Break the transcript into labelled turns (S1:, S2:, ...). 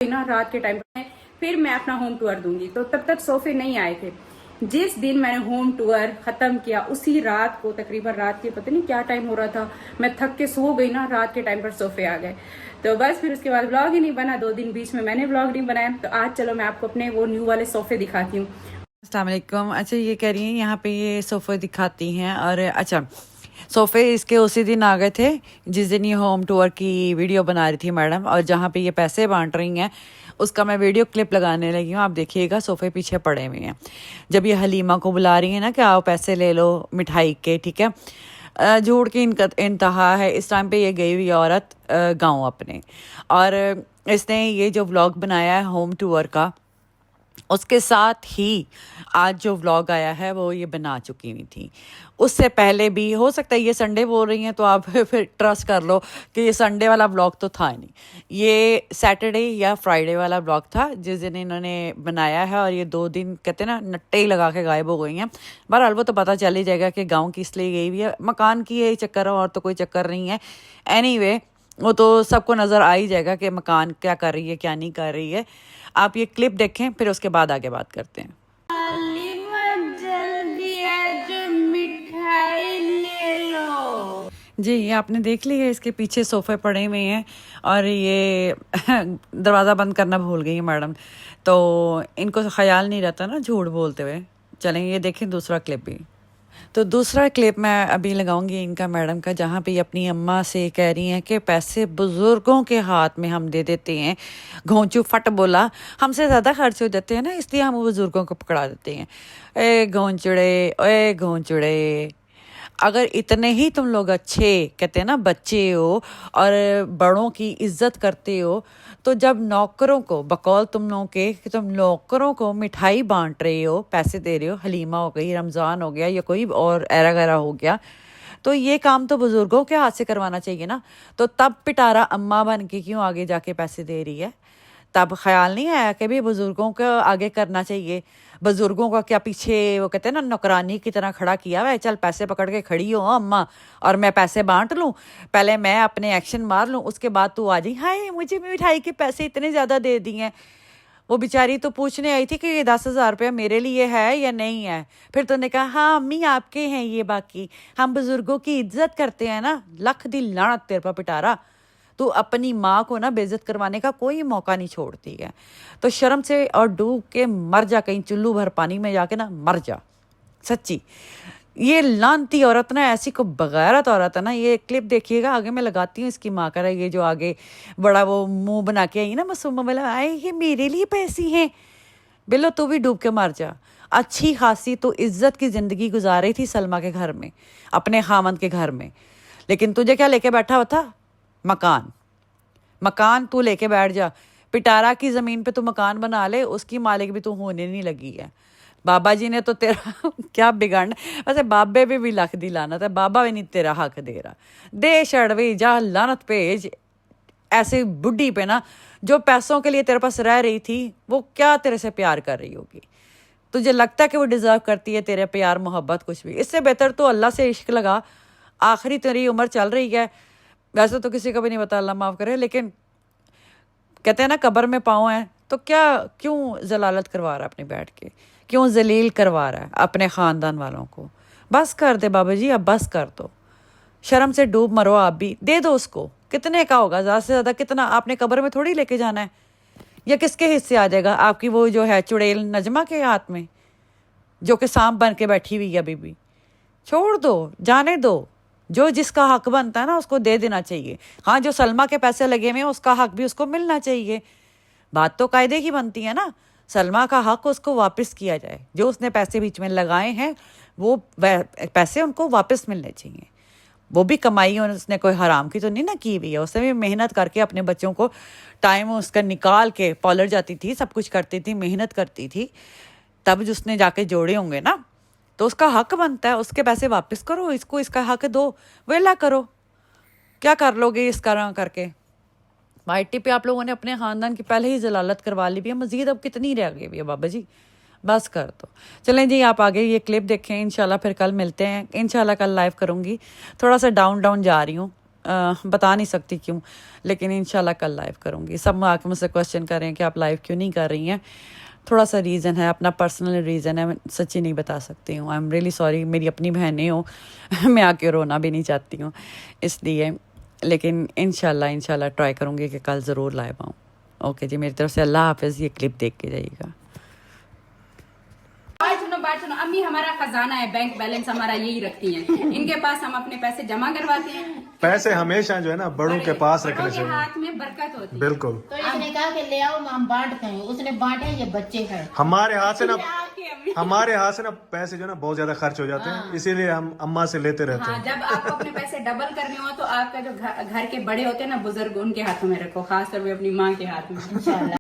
S1: ना रात के टाइम पर फिर मैं अपना होम टूर दूंगी, तो तब तक सोफे नहीं आए थे। जिस दिन मैंने होम टूर खत्म किया उसी रात को, तकरीबन रात के पता नहीं क्या टाइम हो रहा था, मैं थक के सो गई ना, रात के टाइम पर सोफे आ गए। तो बस फिर उसके बाद व्लॉग ही नहीं बना, 2 दिन बीच में मैंने व्लॉग नहीं बनाया। तो आज चलो मैं आपको अपने वो न्यू वाले सोफे दिखाती हूँ।
S2: अस्सलाम वालेकुम। अच्छा, ये कह रही हैं यहाँ पे ये सोफ़े दिखाती हैं। और अच्छा, सोफ़े इसके उसी दिन आ गए थे जिस दिन ये होम टूर की वीडियो बना रही थी मैडम, और जहाँ पे ये पैसे बांट रही हैं उसका मैं वीडियो क्लिप लगाने लगी हूँ। आप देखिएगा, सोफ़े पीछे पड़े हुए हैं। जब ये हलीमा को बुला रही है ना कि आओ पैसे ले लो मिठाई के, ठीक है। झूठ की इंतहा है। इस टाइम पे ये गई हुई औरत गाँव अपने, और इसने ये जो व्लॉग बनाया है होम टूर का, उसके साथ ही आज जो व्लॉग आया है वो ये बना चुकी हुई थी। उससे पहले भी, हो सकता है ये संडे बोल रही हैं तो आप फिर ट्रस्ट कर लो कि ये संडे वाला व्लॉग तो था नहीं, ये सैटरडे या फ्राइडे वाला व्लॉग था जिस दिन इन्होंने बनाया है। और ये 2 दिन कहते हैं ना नट्टे ही लगा के गायब हो गई हैं। बहरहाल वो तो पता चल ही जाएगा कि गाँव की इसलिए गई हुई है, मकान की यही चक्कर है और तो कोई चक्कर नहीं है। एनीवे, वो तो सबको नज़र आ ही जाएगा कि मकान क्या कर रही है क्या नहीं कर रही है। आप ये क्लिप देखें, फिर उसके बाद आगे बात करते हैं।
S1: जल्दी आज मिठाई ले लो।
S2: जी, ये आपने देख लिया, इसके पीछे सोफ़े पड़े हुए हैं और ये दरवाज़ा बंद करना भूल गई है मैडम, तो इनको ख्याल नहीं रहता ना झूठ बोलते हुए। चलें, ये देखें दूसरा क्लिप भी। तो दूसरा क्लिप मैं अभी लगाऊंगी इनका मैडम का, जहाँ पे अपनी अम्मा से कह रही हैं कि पैसे बुज़ुर्गों के हाथ में हम दे देते हैं। घोंचू फट बोला, हमसे ज़्यादा खर्च हो जाते हैं ना, इसलिए हम बुज़ुर्गों को पकड़ा देते हैं। ए घोंचड़े, ए घोंचड़े, अगर इतने ही तुम लोग अच्छे, कहते हैं ना, बच्चे हो और बड़ों की इज्जत करते हो, तो जब नौकरों को, बकौल तुम लोगों के कि तुम नौकरों को मिठाई बांट रहे हो, पैसे दे रहे हो, हलीमा हो गई, रमज़ान हो गया या कोई और एरा गैरा हो गया, तो ये काम तो बुज़ुर्गों के हाथ से करवाना चाहिए ना। तो तब पिटारा अम्मा बन के क्यों आगे जाके पैसे दे रही है? तब ख्याल नहीं आया कि भी बुज़ुर्गों को आगे करना चाहिए? बुज़ुर्गों का क्या पीछे वो कहते हैं ना नौकरानी की तरह खड़ा किया हुआ है, चल पैसे पकड़ के खड़ी हो अम्मा और मैं पैसे बांट लूँ, पहले मैं अपने एक्शन मार लूँ, उसके बाद तू आ जाई, हाय मुझे मिठाई के पैसे इतने ज़्यादा दे दिए हैं। वो बेचारी तो पूछने आई थी कि ये 10,000 रुपया मेरे लिए है या नहीं है। फिर तूने कहा हाँ अम्मी आपके हैं ये, बाकी हम बुज़ुर्गों की इज्जत करते हैं ना। लख दी लानत तेरे पर पिटारा, तू अपनी माँ को ना बेइज्जत करवाने का कोई मौका नहीं छोड़ती है। तो शर्म से और डूब के मर जा, कहीं चुल्लू भर पानी में जाके ना मर जा, सच्ची। ये लानती औरत ना, ऐसी को बगैरत औरत है ना। ये क्लिप देखिएगा, आगे मैं लगाती हूँ इसकी माँ का, ये जो आगे बड़ा वो मुंह बना के आई ना मासूमा वाला, आए ये मेरे लिए पैसे हैं। बिल्लो तू भी डूब के मर जा। अच्छी खासी तो इज्जत की ज़िंदगी गुजार रही थी सलमा के घर में, अपने खामंद के घर में, लेकिन तुझे क्या लेके बैठा हुआ था? मकान। मकान तू लेके बैठ जा, पिटारा की ज़मीन पे तू मकान बना ले, उसकी मालिक भी तू होने नहीं लगी है। बाबा जी ने तो तेरा क्या बिगाड़ना, वैसे बाबे पे भी लख दी लानत है, बाबा भी नहीं तेरा हक दे रहा। दे शड़वी जा, लानत भेज ऐसे बुढ़ी पे ना, जो पैसों के लिए तेरे पास रह रही थी, वो क्या तेरे से प्यार कर रही होगी? तुझे लगता है कि वो डिज़र्व करती है तेरे प्यार मोहब्बत? कुछ भी। इससे बेहतर तो अल्लाह से इश्क लगा, आखिरी तेरी उम्र चल रही है। वैसे तो किसी का भी नहीं पता, अल्लाह माफ़ करे, लेकिन कहते हैं ना कब्र में पाँव हैं, तो क्या क्यों जलालत करवा रहा है अपने बैठ के, क्यों जलील करवा रहा है अपने ख़ानदान वालों को? बस कर दे बाबा जी, अब बस कर दो, शर्म से डूब मरो आप भी। दे दो उसको, कितने का होगा ज़्यादा से ज़्यादा? कितना आपने कब्र में थोड़ी लेके जाना है, या किसके हिस्से आ जाएगा? आपकी वो जो है चुड़ैल नजमा के हाथ में, जो कि सांप बन के बैठी हुई है अभी भी। छोड़ दो, जाने दो, जो जिसका हक बनता है ना उसको दे देना चाहिए। हाँ, जो सलमा के पैसे लगे हुए हैं उसका हक भी उसको मिलना चाहिए। बात तो कायदे की बनती है ना, सलमा का हक उसको वापस किया जाए। जो उसने पैसे बीच में लगाए हैं वो पैसे उनको वापस मिलने चाहिए। वो भी कमाई और उसने कोई हराम की तो नहीं ना की हुई है, उसने भी मेहनत करके अपने बच्चों को टाइम उसका निकाल के पॉलर जाती थी, सब कुछ करती थी, मेहनत करती थी, तब जो उसने जाके जोड़े होंगे ना, तो उसका हक बनता है, उसके पैसे वापस करो, इसको इसका हक दो, वेला करो। क्या कर लोगे इस तरह करके? माइटी पे आप लोगों ने अपने ख़ानदान की पहले ही जलालत करवा ली भी है, मज़ीद अब कितनी रह गई है बाबा जी, बस कर दो। चलें जी, आप आगे ये क्लिप देखें, इंशाल्लाह फिर कल मिलते हैं। इंशाल्लाह कल लाइव करूँगी, थोड़ा सा डाउन जा रही हूँ, बता नहीं सकती क्यों, लेकिन इंशाल्लाह कल लाइव करूँगी। सब आके मुझसे क्वेश्चन कर रहे हैं कि आप लाइव क्यों नहीं कर रही हैं। थोड़ा सा रीज़न है, अपना पर्सनल रीज़न है, मैं सच्ची नहीं बता सकती हूँ। आई एम रियली सॉरी, मेरी अपनी बहनें हो मैं आके रोना भी नहीं चाहती हूँ इसलिए, लेकिन इंशाल्लाह ट्राई करूँगी कि कल ज़रूर लाइव आऊँ। ओके जी, मेरी तरफ से अल्लाह हाफिज़। ये क्लिप देख के जाइएगा।
S1: बात सुनो, अम्मी हमारा खजाना है, बैंक बैलेंस हमारा यही रखती हैं। इनके पास हम अपने पैसे जमा करवाते हैं।
S3: पैसे हमेशा जो है ना बड़ों के पास
S1: बड़ों
S3: रखने
S1: के
S3: चाहिए।
S1: हाथ में बरकत होती है।
S3: बिल्कुल।
S4: तो इसने कहा कि ले आओ हम बांटते हैं, उसने बांटे, ये बच्चे हैं।
S3: हमारे हाथ से ना
S1: आपकी अम्मी।
S3: हमारे हाथ से ना पैसे जो है ना बहुत ज्यादा खर्च हो जाते हैं, इसीलिए हम अम्मा से लेते रहते
S1: हाँ,
S3: हैं।
S1: जब आपको अपने पैसे डबल करने हो तो आपका जो घर के बड़े होते हैं ना बुजुर्ग, उनके हाथों में रखो, खासतौर पे अपनी माँ के हाथ में।
S4: इंशाल्लाह।